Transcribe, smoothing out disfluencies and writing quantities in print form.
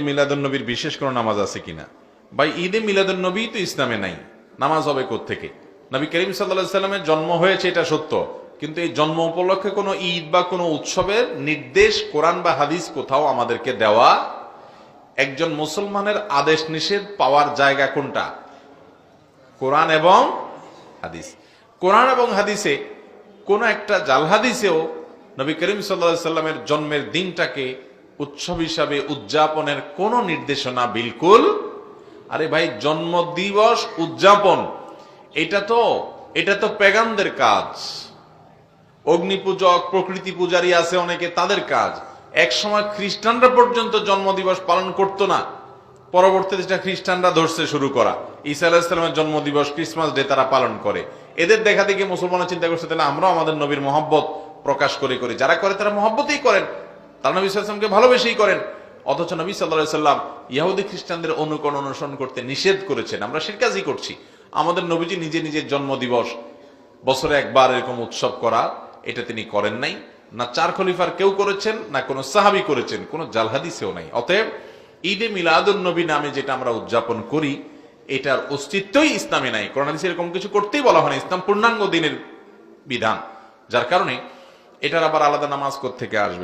মিলাদুন্নবীর বিশেষ কোনো নামাজ আছে কিনা? ভাই, ঈদে মিলাদুন্নবী তো ইসলামে নাই, নামাজ হবে কোত্থেকে? নবী করিম সাল্লাল্লাহু আলাইহি সাল্লামের জন্ম হয়েছে এটা সত্য, কিন্তু এই জন্ম উপলক্ষে কোনো ঈদ বা কোনো উৎসবের নির্দেশ কোরআন বা হাদিস কোথাও আমাদেরকে দেওয়া। একজন মুসলমানের আদেশ নিষেধ পাওয়ার জায়গা কোনটা? কোরআন এবং হাদিস। কোরআন এবং হাদিসে কোন একটা জাল হাদিসেও নবী করিম সাল্লাল্লাহু আলাইহি সাল্লামের জন্মের দিনটাকে উৎসব হিসাবে উদযাপনের কোন নির্দেশনা বিলকুল। আরে ভাই, জন্ম দিবস উদযাপন এটা তো পেগানদের কাজ। অগ্নি পূজক, প্রকৃতি পূজারী আছে অনেকে, তাদের কাজ। এক সময় খ্রিস্টানরা পর্যন্ত জন্ম দিবস পালন করত না, পরবর্তীতে খ্রিস্টানরা ধরছে শুরু করা। ঈসা আলাইহিস সালামের জন্ম দিবস, ক্রিসমাস ডে তারা পালন করে। এদের দেখা দেখে মুসলমানরা চিন্তা করছে তাহলে আমরাও আমাদের নবীর মহব্বত প্রকাশ করি। যারা করে তারা মহব্বতই করেন, তারা নবী সাল্লাল্লাহু আলাইহি ওয়াসাল্লামকে ভালোবেসেই করেন। অথচ নবী সাল্লাল্লাহু আলাইহি ওয়াসাল্লাম ইহুদি খ্রিস্টানদের অনুকরণ অনুসরণ করতে নিষেধ করেছেন। আমরা সেই কাজই করছি। আমাদের নবীজি নিজে নিজের জন্ম দিবস বছরে একবার এরকম উৎসব করা, এটা তিনি করেন নাই। না চার খলিফার কেউ করেছেন, না কোনো সাহাবী করেছেন, কোনো জাল হাদিসেও নাই। অতএব ঈদে মিলাদুন্নবী নামে যেটা আমরা উদযাপন করি, এটার অস্তিত্বই ইসলামে নাই। কোরআন হাদিসে এরকম কিছু করতেই বলা হয় না। ইসলাম পূর্ণাঙ্গ দিনের বিধান, যার কারণে এটার আবার আলাদা নামাজ কোত্থেকে আসবে?